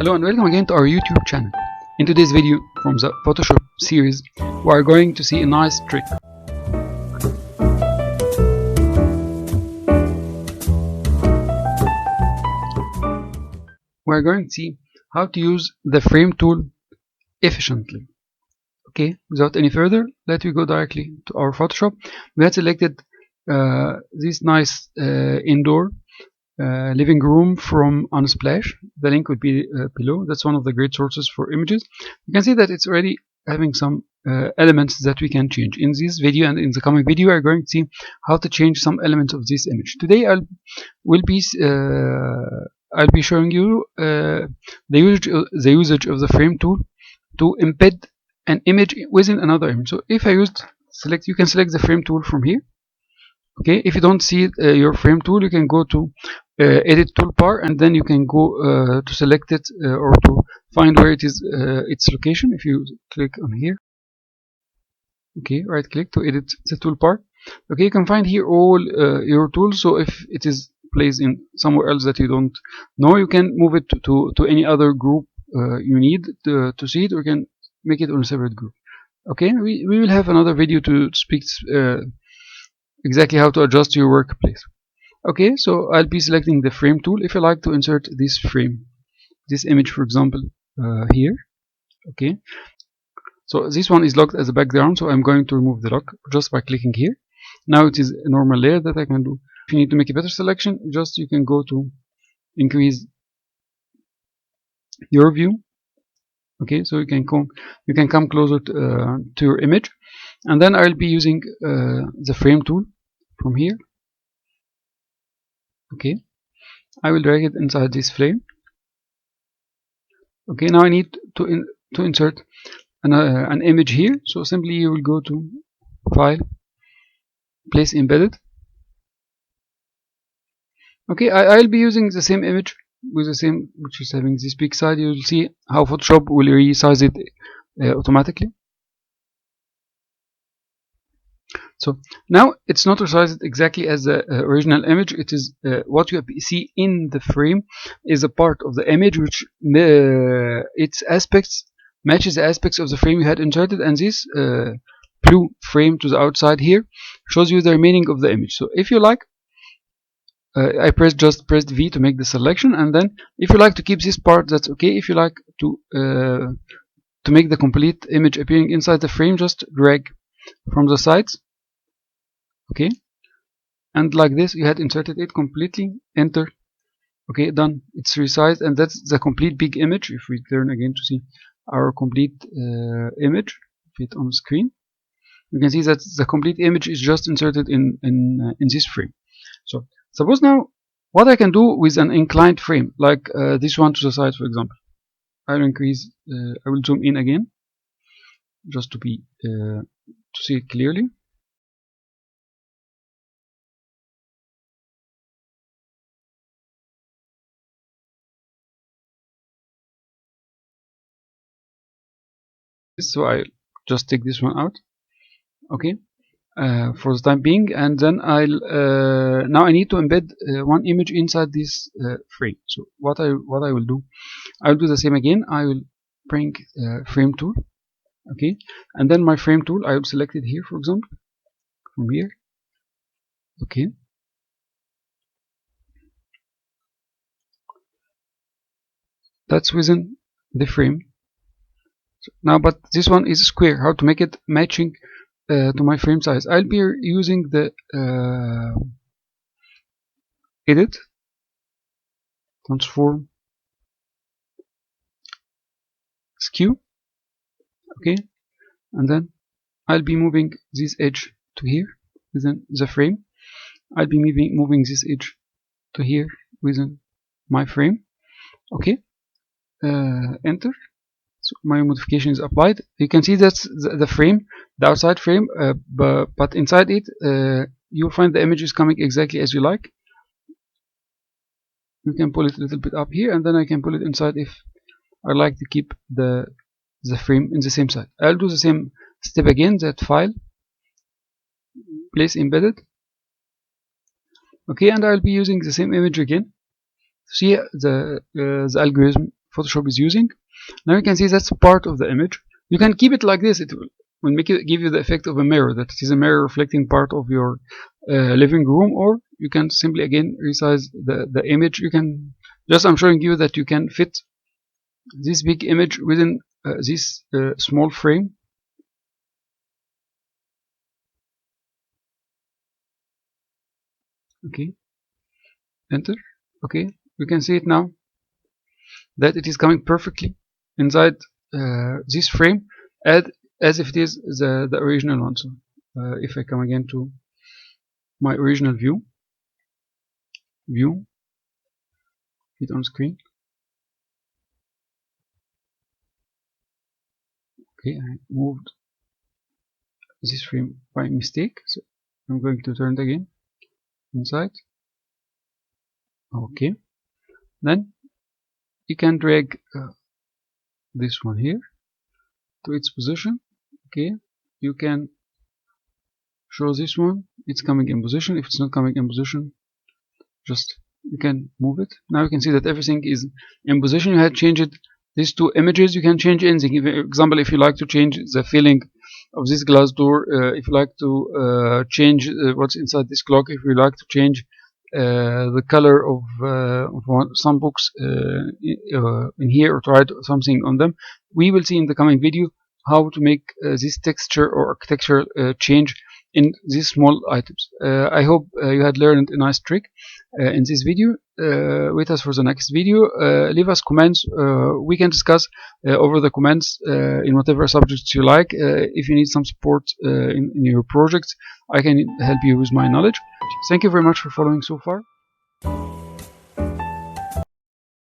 Hello and welcome again to our YouTube channel. In today's video from the Photoshop series, we are going to see a nice trick. We are going to see how to use the frame tool efficiently. Okay, without any further, let me go directly to our Photoshop. We had selected this nice indoor living room from Unsplash. The link would be below. That's one of the great sources for images. You can see that it's already having some elements that we can change. In this video and in the coming video, we are going to see how to change some elements of this image. Today, I'll be showing you the usage of the frame tool to embed an image within another image. So if I you can select the frame tool from here. Okay, if you don't see your frame tool, you can go to edit toolbar, and then you can go to select it or to find where it is its location. If you click on here, okay, right click to edit the toolbar. Okay, you can find here all your tools. So if it is placed in somewhere else that you don't know, you can move it to any other group you need to see it, or you can make it on a separate group. Okay, we will have another video to speak exactly how to adjust your workplace. Okay, so I'll be selecting the frame tool. If I like to insert this frame, this image, for example, here. Okay, so this one is locked as a background, so I'm going to remove the lock just by clicking here. Now it is a normal layer that I can do. If you need to make a better selection, just you can go to increase your view. Okay, so you can come closer to your image, and then I'll be using the frame tool from here. Okay, I will drag it inside this frame. Okay, now I need to insert an image here. So simply you will go to File, Place Embedded. Okay, I'll be using the same image with the same, which is having this big side. You'll see how Photoshop will resize it automatically. So now it's not resized exactly as the original image. It is what you see in the frame is a part of the image which its aspects matches the aspects of the frame you had inserted, and this blue frame to the outside here shows you the remaining of the image. So if you like, I just pressed V to make the selection, and then if you like to keep this part, that's okay. If you like to make the complete image appearing inside the frame, just drag from the sides. Okay, and like this you had inserted it completely. Enter. Okay, done. It's resized, and that's the complete big image. If we turn again to see our complete image fit on the screen, you can see that the complete image is just inserted in this frame. So suppose now what I can do with an inclined frame, like this one to the side, for example. I'll increase. I will zoom in again, just to see it clearly. So I just take this one out. Okay, for the time being, and then now I need to embed one image inside this frame. So what I will do, I'll do the same again. I will bring frame tool. Okay, and then my frame tool, I will select it here, for example, from here. Okay, that's within the frame. So now, but this one is square. How to make it matching to my frame size? I'll be using the edit, transform, skew. Okay, and then I'll be moving this edge to here within the frame. I'll be moving this edge to here within my frame. Okay, enter. So my modification is applied. You can see that's the frame, the outside frame, but inside it you'll find the image is coming exactly as you like. You can pull it a little bit up here, and then I can pull it inside if I like to keep the frame in the same side. I'll do the same step again. That File, Place Embedded. Okay, and I'll be using the same image again. See the algorithm Photoshop is using. Now you can see that's part of the image. You can keep it like this. It will give you the effect of a mirror, that it is a mirror reflecting part of your living room. Or you can simply again resize the image. You can just, I'm showing you that you can fit this big image within this small frame. Okay, enter. Okay, you can see it now that it is coming perfectly inside this frame as if it is the original one. So if I come again to my original view, hit on screen. Okay, I moved this frame by mistake, so I'm going to turn it again inside. Okay, then you can drag this one here to its position. Okay, you can show this one, it's coming in position. If it's not coming in position, just you can move it. Now you can see that everything is in position. You had changed these two images. You can change anything. For example, if you like to change the filling of this glass door, if you like to change what's inside this clock, if you like to change the color of some books in here, or to write something on them, we will see in the coming video how to make this texture or architectural change in these small items. I hope you had learned a nice trick in this video. Wait us for the next video. Leave us comments. We can discuss over the comments in whatever subjects you like. If you need some support in your projects, I can help you with my knowledge. Thank you very much for following so far.